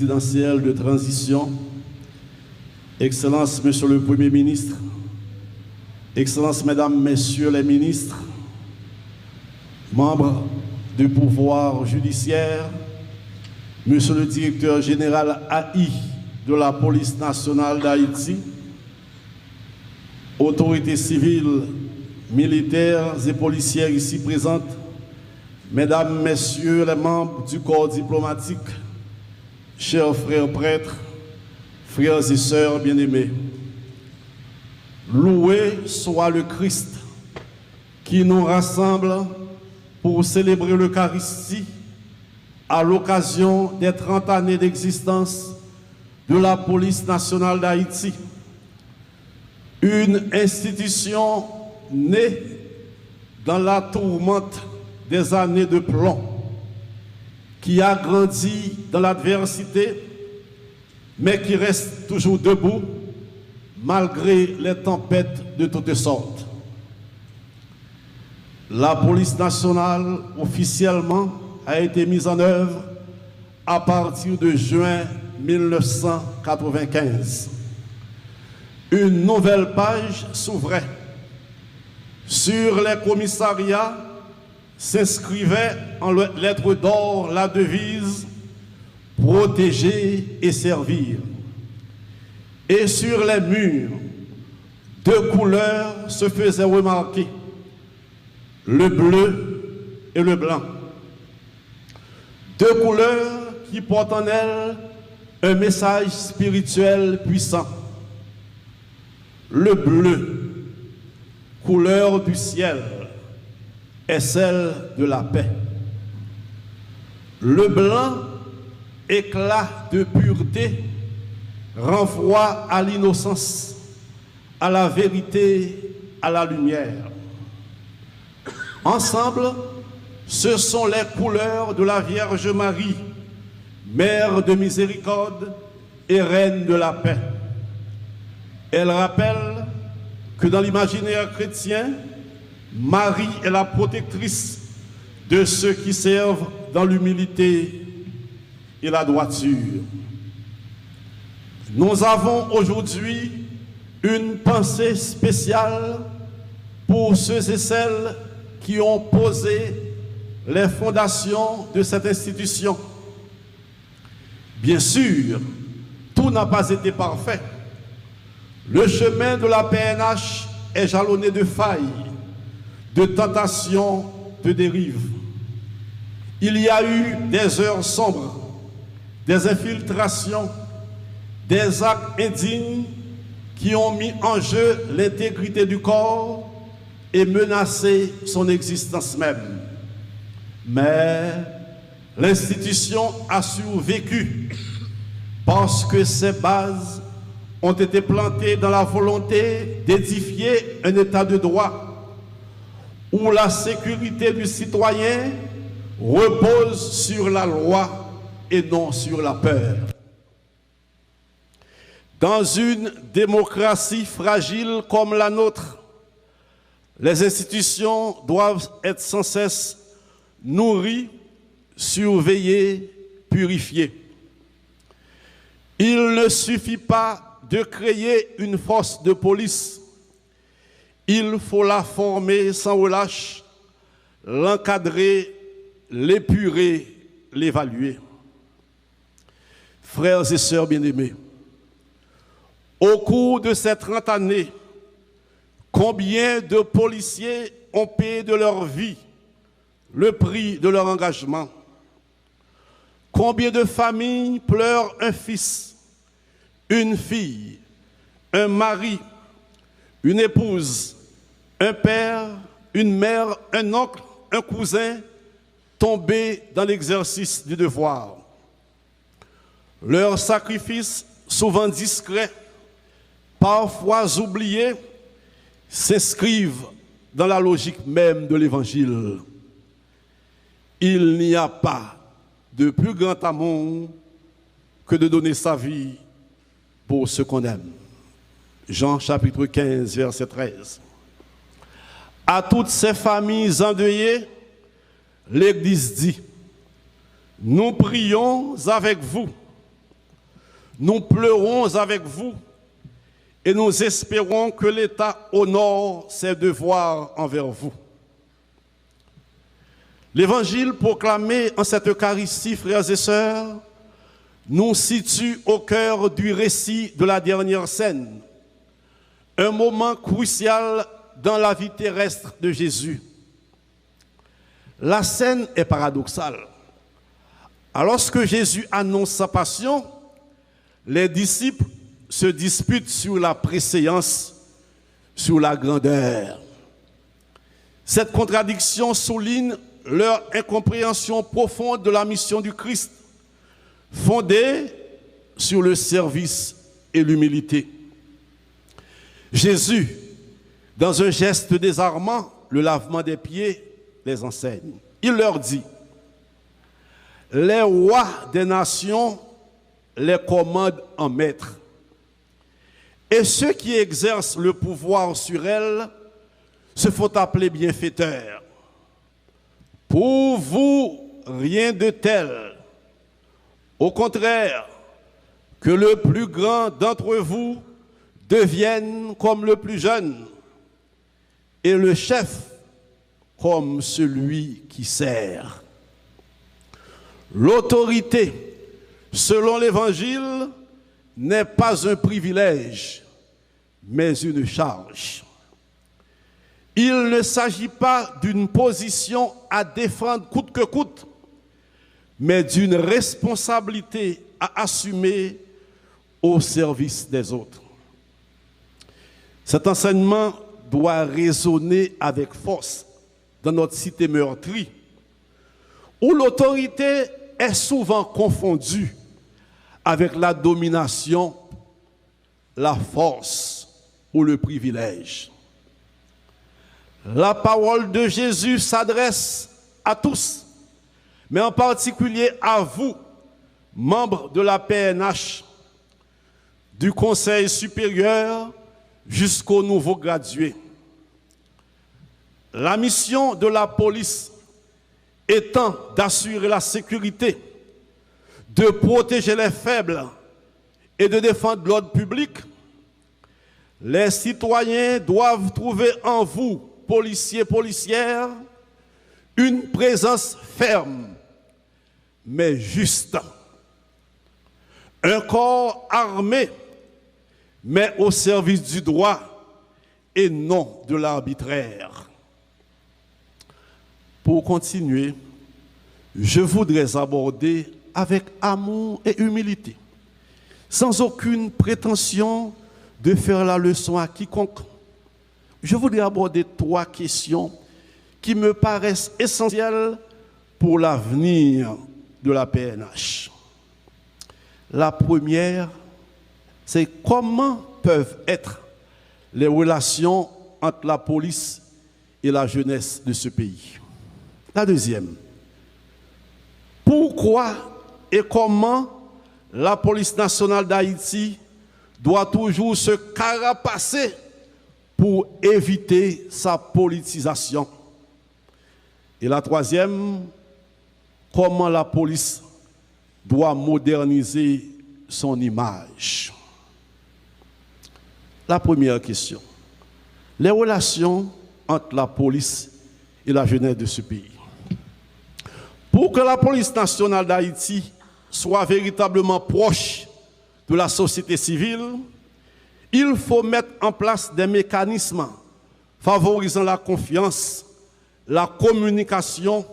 présidentielle de transition, Excellence Monsieur le Premier ministre, Excellences Mesdames, Messieurs les ministres, membres du pouvoir judiciaire, Monsieur le Directeur général AI de la Police nationale d'Haïti, autorités civiles, militaires et policières ici présentes, Mesdames, Messieurs les membres du corps diplomatique, chers frères prêtres, frères et sœurs bien-aimés, loué soit le Christ qui nous rassemble pour célébrer l'Eucharistie à l'occasion des 30 années d'existence de la Police nationale d'Haïti, une institution née dans la tourmente des années de plomb, qui a grandi dans l'adversité, mais qui reste toujours debout malgré les tempêtes de toutes sortes. La police nationale, officiellement, a été mise en œuvre à partir de juin 1995. Une nouvelle page s'ouvrait. Sur les commissariats s'inscrivait en lettres d'or la devise « Protéger et servir ». Et sur les murs, deux couleurs se faisaient remarquer, le bleu et le blanc. Deux couleurs qui portent en elles un message spirituel puissant. Le bleu, couleur du ciel, est celle de la paix. Le blanc, éclat de pureté, renvoie à l'innocence, à la vérité, à la lumière. Ensemble, ce sont les couleurs de la Vierge Marie, Mère de miséricorde et Reine de la paix. Elle rappelle que dans l'imaginaire chrétien, Marie est la protectrice de ceux qui servent dans l'humilité et la droiture. Nous avons aujourd'hui une pensée spéciale pour ceux et celles qui ont posé les fondations de cette institution. Bien sûr, tout n'a pas été parfait. Le chemin de la PNH est jalonné de failles, de tentations, de dérives. Il y a eu des heures sombres, des infiltrations, des actes indignes qui ont mis en jeu l'intégrité du corps et menacé son existence même. Mais l'institution a survécu parce que ses bases ont été plantées dans la volonté d'édifier un état de droit où la sécurité du citoyen repose sur la loi et non sur la peur. Dans une démocratie fragile comme la nôtre, les institutions doivent être sans cesse nourries, surveillées, purifiées. Il ne suffit pas de créer une force de police. Il faut la former sans relâche, l'encadrer, l'épurer, l'évaluer. Frères et sœurs bien-aimés, au cours de ces 30 années, combien de policiers ont payé de leur vie le prix de leur engagement? Combien de familles pleurent un fils, une fille, un mari, une épouse, un père, une mère, un oncle, un cousin tombés dans l'exercice du devoir? Leurs sacrifices, souvent discrets, parfois oubliés, s'inscrivent dans la logique même de l'Évangile. Il n'y a pas de plus grand amour que de donner sa vie pour ce qu'on aime. Jean chapitre 15, verset 13. À toutes ces familles endeuillées, l'Église dit, nous prions avec vous Nous pleurons avec vous et nous espérons que l'État honore ses devoirs envers vous. L'évangile proclamé en cette Eucharistie, frères et sœurs, nous situe au cœur du récit de la dernière scène, un moment crucial dans la vie terrestre de Jésus. La scène est paradoxale. Alors que Jésus annonce sa passion, les disciples se disputent sur la préséance, sur la grandeur. Cette contradiction souligne leur incompréhension profonde de la mission du Christ, fondée sur le service et l'humilité. Jésus, dans un geste désarmant, le lavement des pieds, les enseigne. Il leur dit: les rois des nations les commandent en maître, et ceux qui exercent le pouvoir sur elles se font appeler bienfaiteurs. Pour vous, rien de tel. Au contraire, que le plus grand d'entre vous devienne comme le plus jeune, et le chef comme celui qui sert. L'autorité, selon l'Évangile, n'est pas un privilège, mais une charge. Il ne s'agit pas d'une position à défendre coûte que coûte, mais d'une responsabilité à assumer au service des autres. Cet enseignement doit résonner avec force dans notre cité meurtrie, où l'autorité est souvent confondue avec la domination, la force ou le privilège. La parole de Jésus s'adresse à tous, mais en particulier à vous, membres de la PNH, du Conseil supérieur jusqu'aux nouveaux gradués. La mission de la police étant d'assurer la sécurité, de protéger les faibles et de défendre l'ordre public, les citoyens doivent trouver en vous, policiers, policières, une présence ferme, mais juste. Un corps armé, mais au service du droit et non de l'arbitraire. Pour continuer, je voudrais aborder avec amour et humilité, sans aucune prétention de faire la leçon à quiconque. Je voudrais aborder 3 questions qui me paraissent essentielles pour l'avenir de la PNH. La première, c'est comment peuvent être les relations entre la police et la jeunesse de ce pays. La deuxième, pourquoi et comment la police nationale d'Haïti doit toujours se carapacer pour éviter sa politisation. Et la troisième, comment la police doit moderniser son image. La première question, les relations entre la police et la jeunesse de ce pays. Pour que la police nationale d'Haïti soit véritablement proche de la société civile, il faut mettre en place des mécanismes favorisant la confiance, la communication,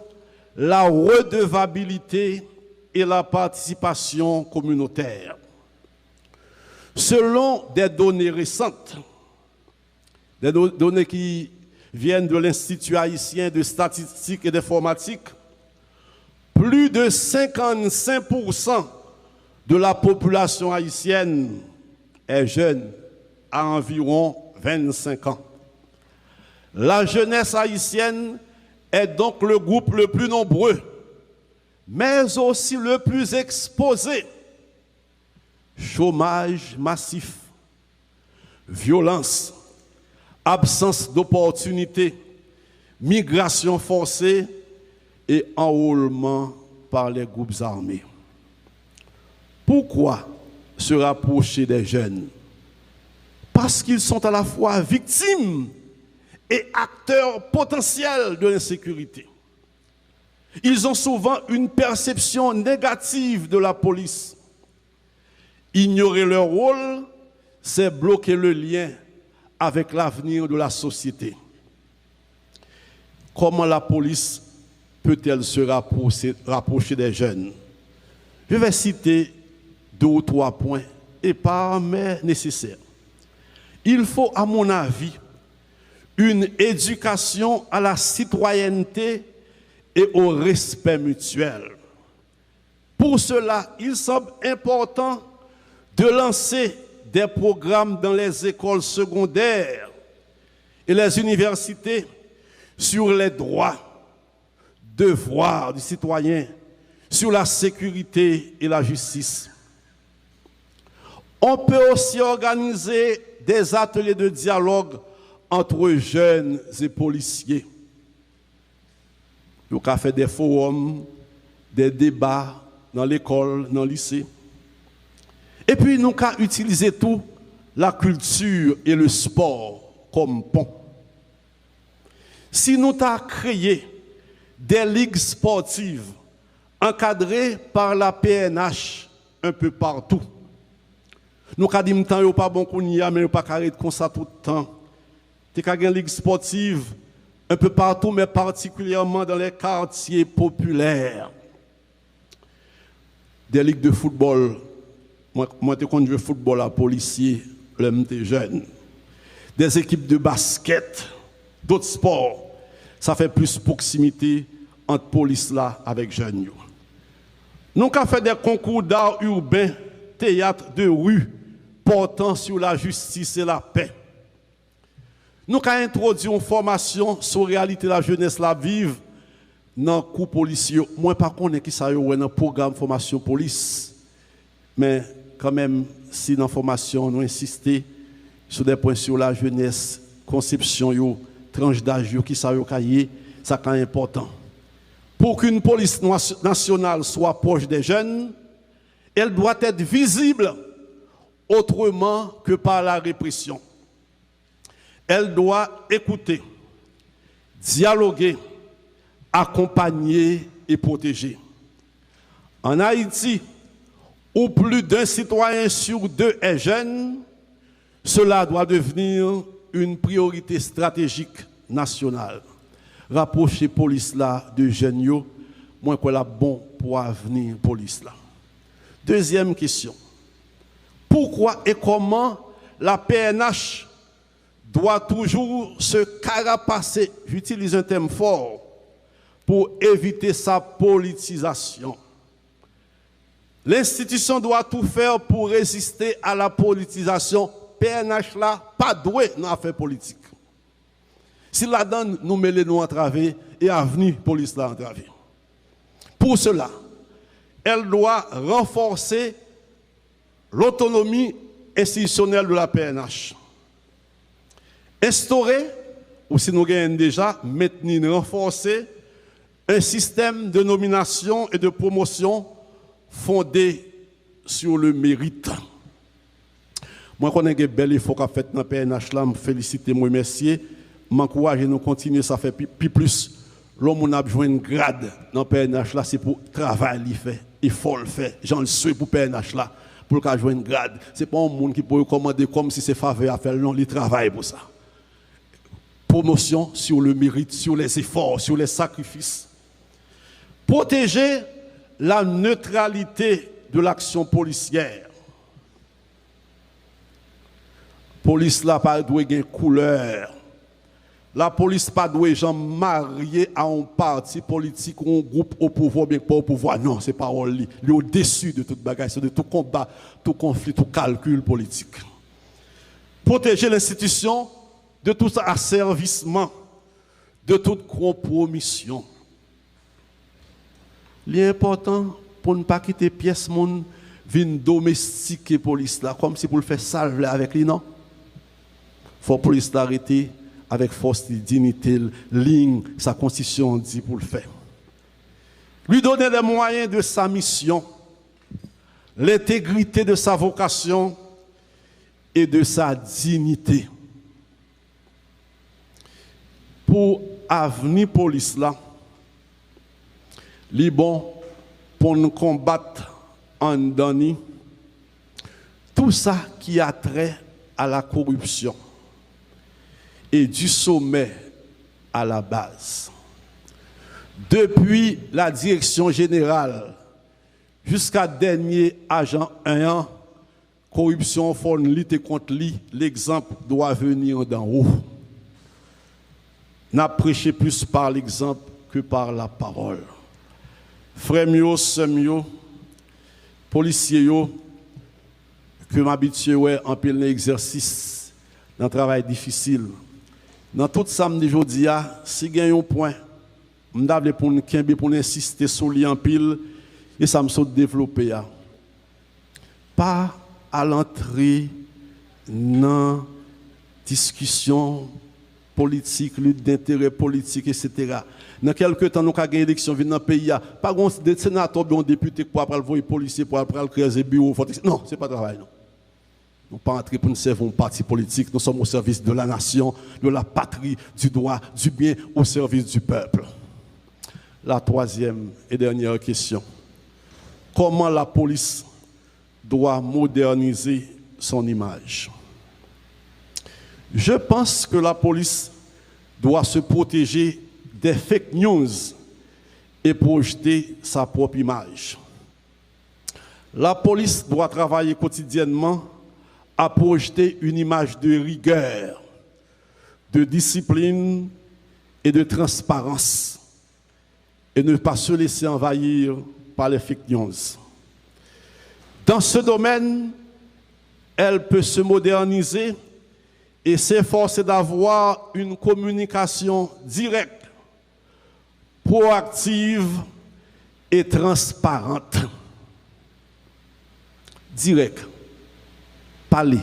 la redevabilité et la participation communautaire. Selon des données récentes, des données qui viennent de l'Institut haïtien de statistique et d'informatique, plus de 55% de la population haïtienne est jeune, à environ 25 ans. La jeunesse haïtienne est donc le groupe le plus nombreux, mais aussi le plus exposé. Chômage massif, violence, absence d'opportunités, migration forcée et enrôlement par les groupes armés. Pourquoi se rapprocher des jeunes. Parce qu'ils sont à la fois victimes et acteurs potentiels de l'insécurité. Ils ont souvent une perception négative de la police. Ignorer leur rôle, c'est bloquer le lien avec l'avenir de la société. Comment la police peut-elle se rapprocher des jeunes? Je vais citer 2 ou 3 points, et pas mais nécessaires. Il faut, à mon avis, une éducation à la citoyenneté et au respect mutuel. Pour cela, il semble important de lancer des programmes dans les écoles secondaires et les universités sur les droits, devoirs du citoyen, sur la sécurité et la justice. On peut aussi organiser des ateliers de dialogue entre jeunes et policiers. On peut faire des forums, des débats dans l'école, dans le lycée. Et puis, nous avons utilisé tout, la culture et le sport comme pont. Si nous avons créé des ligues sportives encadrées par la PNH un peu partout, nous avons dit que nous pas bon qu'on y a, mais nous pas carré comme ça tout le temps. Nous avons une ligue sportive un peu partout, mais particulièrement dans les quartiers populaires. Des ligues de football. Moi, quand je joue football à policier, l'homme était jeune. Des équipes de basket, d'autres sports. Ça fait plus proximité entre police là avec jeunes. Nous avons fait des concours d'art urbain, théâtre de rue, portant sur la justice et la paix. Nous avons introduit une formation sur la réalité de la jeunesse la vive dans le cours policier. Moi, par contre, qui ça y est dans le programme formation police. Mais quand même, si dans la formation, nous insistons sur des points sur la jeunesse, conception, tranche d'âge, qui ça y est, ça c'est important. Pour qu'une police nationale soit proche des jeunes, elle doit être visible autrement que par la répression. Elle doit écouter, dialoguer, accompagner et protéger. En Haïti, où plus d'un citoyen sur 2 est jeune, cela doit devenir une priorité stratégique nationale. Rapprocher police là de jeunes, moins que la bon pour avenir police là. Deuxième question. Pourquoi et comment la PNH doit toujours se carapacer, j'utilise un terme fort, pour éviter sa politisation? L'institution doit tout faire pour résister à la politisation. PNH là, pas doué dans l'affaire politique. Si la donne, nous mêlons nous entraver et avenir police là entraver. Pour cela, elle doit renforcer l'autonomie institutionnelle de la PNH. Instaurer, ou si nous gagnons déjà, maintenir, renforcer un système de nomination et de promotion fondé sur le mérite. Moi, je connais un bel effort qu'a fait dans le PNH, là, je félicite, moi, merci. Je m'encourage et nous continuer, ça fait plus. L'homme a besoin de grade dans le PNH, là, c'est pour travail, il fait, il faut le faire. J'en le souhaite pour PNH, là, pour qu'il ait une grade. Ce n'est pas un monde qui peut recommander comme si c'est faveur à faire, non, il travaille pour ça. Promotion sur le mérite, sur les efforts, sur les sacrifices. Protéger la neutralité de l'action policière. La police là pas doit avoir couleur. La police pas doit être mariée à un parti politique ou un groupe au pouvoir, bien pas au pouvoir. Non, c'est pas lui. Il est au-dessus de toute bagarre, de tout combat, tout conflit, tout calcul politique. Protéger l'institution de tout asservissement, de toute compromission. L'important pour ne pas quitter pièce monde vient domestiquer police là comme si pour le faire salver avec lui, non. Faut police l'arrêter avec force et dignité, ligne sa constitution dit pour le faire. Lui donner les moyens de sa mission. l'intégrité de sa vocation et de sa dignité. Pour avenir police là, li bon pour nous combattre en dani tout ça qui a trait à la corruption et du sommet à la base. Depuis la direction générale jusqu'à dernier agent 1 an, corruption faut lutter contre lui, l'exemple doit venir d'en haut. N'a prêché plus par l'exemple que par la parole. Frères mio, sœurs mio, policiers yo, que m'habitue en plein exercice, dans un travail difficile. Dans tout ça, me dit aujourd'hui, si gagne un point, m'davle pour nous pour insister sur lui en pile et ça me saute développer. Pas à l'entrée dans discussion politique, lutte d'intérêt politique, etc. Dans quelques temps, nous avons gagné l'élection dans le pays. Pas de sénateur ou de député pour aller voir les policiers, pour aller créer des bureaux. Non, ce n'est pas travail. Non. Nous ne sommes pas entrés pour nous servir un parti politique. Nous sommes au service de la nation, de la patrie, du droit, du bien, au service du peuple. La troisième et dernière question. Comment la police doit moderniser son image? Je pense que la police doit se protéger des fake news et projeter sa propre image. La police doit travailler quotidiennement à projeter une image de rigueur, de discipline et de transparence et ne pas se laisser envahir par les fake news. Dans ce domaine, elle peut se moderniser et s'efforcer d'avoir une communication directe, proactive et transparente. Direct. Parler,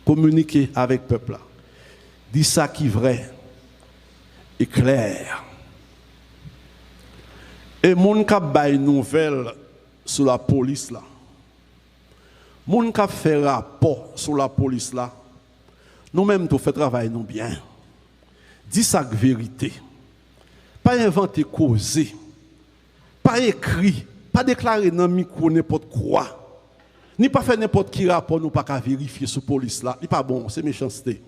communiquer avec le peuple. Dire ça qui est vrai et clair. Et mon qui bail nouvelle sur la police là. Mon qui fait rapport sur la police là. Nous-mêmes, nous faisons travail nous bien. Dis ça que vérité. Pas inventer, causer. Pas écrit. Pas déclarer dans le micro n'importe quoi. Ni pas faire n'importe qui rapport, nous pas qu'à vérifier sur la police là. Ce n'est pas bon, c'est méchanceté.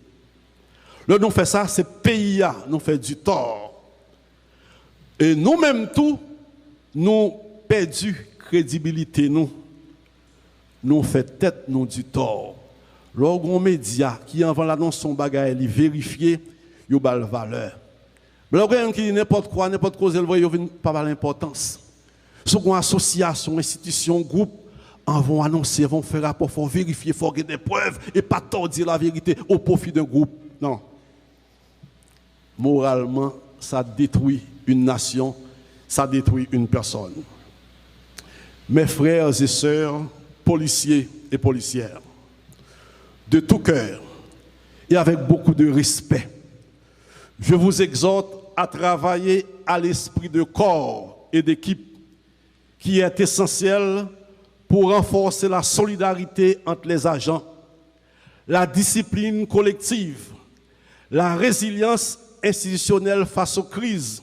Là, nous faisons ça, c'est pays, nous faisons du tort. Et nous-mêmes, tout, nous perdons crédibilité, nous faisons tête, nous du tort. Lorsqu'on média qui envoie l'annonce son bagage, il vérifie, il a la valeur. Mais lorsqu'on qui dit n'importe quoi, n'importe quoi, il n'a pas l'importance. Si une association, institution, groupe, en vont annoncer, vont faire rapport, il faut vérifier, il faut avoir des preuves et pas tordir la vérité au profit d'un groupe. Non. Moralement, ça détruit une nation, ça détruit une personne. Mes frères et sœurs, policiers et policières, de tout cœur et avec beaucoup de respect, je vous exhorte à travailler à l'esprit de corps et d'équipe qui est essentiel pour renforcer la solidarité entre les agents, la discipline collective, la résilience institutionnelle face aux crises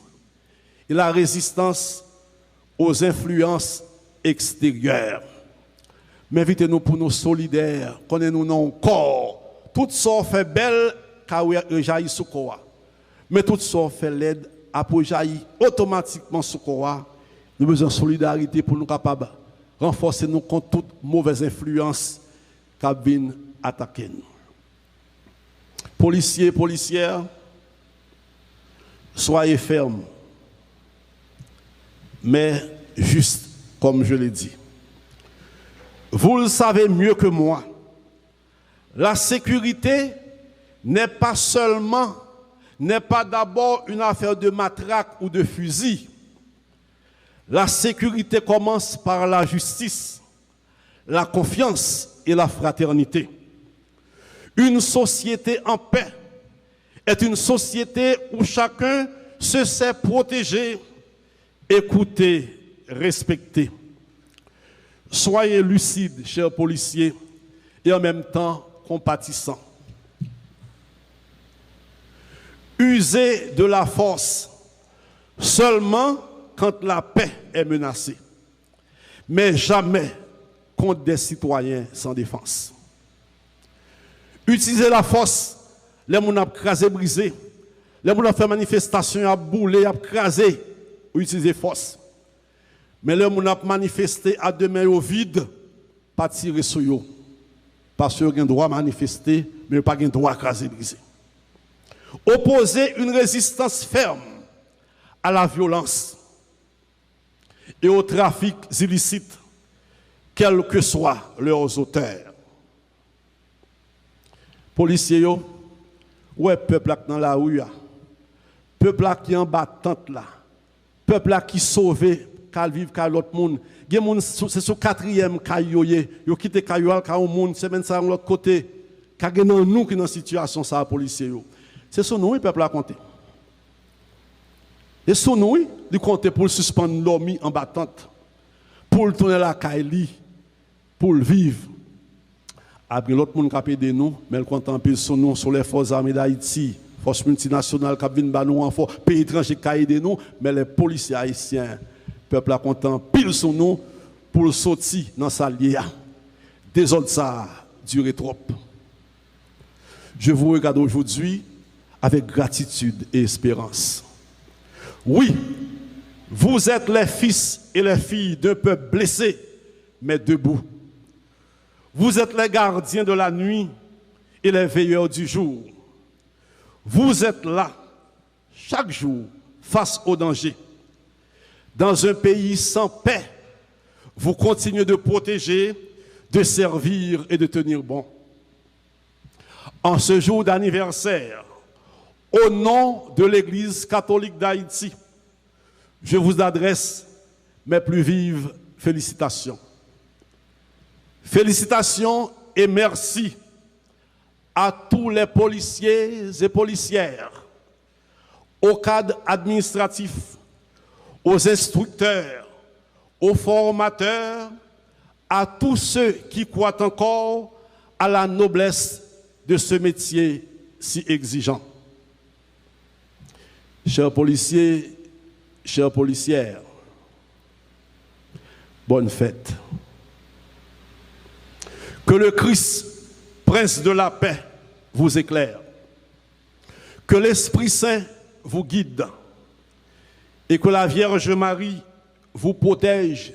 et la résistance aux influences extérieures. Mais invitez-nous pour nous solidaires, connaissez-nous nos corps. Tout ça fait belle car jaillit sous quoi. Mais tout ça fait l'aide à jaillir automatiquement sous quoi. Nous avons besoin de solidarité pour nous capables renforcer nous contre toute mauvaise influence qui vient attaquer nous. Policiers, policières, soyez fermes, mais juste comme je l'ai dit. Vous le savez mieux que moi, la sécurité n'est pas d'abord une affaire de matraque ou de fusil. La sécurité commence par la justice, la confiance et la fraternité. Une société en paix est une société où chacun se sait protéger, écouter, respecter. Soyez lucides, chers policiers, et en même temps compatissants. Usez de la force seulement quand la paix est menacée, mais jamais contre des citoyens sans défense. Utilisez la force, les gens ont crasé, brisé, les gens ont fait manifestation, ont boulé, ont crasé, utilisez force. Mais les gens ont manifesté à deux mains au vide, pas tirer sur eux. Parce qu'ils ont le droit de manifester, mais ils n'ont pas le droit de craser, briser. Opposez une résistance ferme à la violence et au trafic illicite, quels que soient leurs auteurs. Policiers, ouais, peuple dans la rue, peuple qui en battante là, peuple qui sauvé, qui vivent qu'à l'autre monde. C'est sur quatrième caillou, yo quitté caillou ka au monde, c'est même ça de l'autre côté. Ka gen nous qui dans situation ça policiers yo. C'est sur nous peuple a compter. Et sur nous, il compter pour suspendre l'homme en battante, pour tourner la caille, pour vivre. Après l'autre monde qui a aidé nous, mais il compte en pile sur nous, sur les forces armées d'Haïti, forces multinationales qui viennent nous en force, pays étrangers qui a aidé nous, mais les policiers haïtiens, peuple a compte en pile sur nous pour sortir dans sa lia. Désolé ça durer trop. Je vous regarde aujourd'hui avec gratitude et espérance. Oui, vous êtes les fils et les filles d'un peuple blessé, mais debout. Vous êtes les gardiens de la nuit et les veilleurs du jour. Vous êtes là, chaque jour, face au danger. Dans un pays sans paix, vous continuez de protéger, de servir et de tenir bon. En ce jour d'anniversaire, au nom de l'Église catholique d'Haïti, je vous adresse mes plus vives félicitations. Félicitations et merci à tous les policiers et policières, aux cadres administratifs, aux instructeurs, aux formateurs, à tous ceux qui croient encore à la noblesse de ce métier si exigeant. Chers policiers, chères policières, bonne fête. Que le Christ, Prince de la paix, vous éclaire. Que l'Esprit Saint vous guide. Et que la Vierge Marie vous protège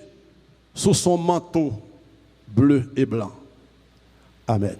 sous son manteau bleu et blanc. Amen.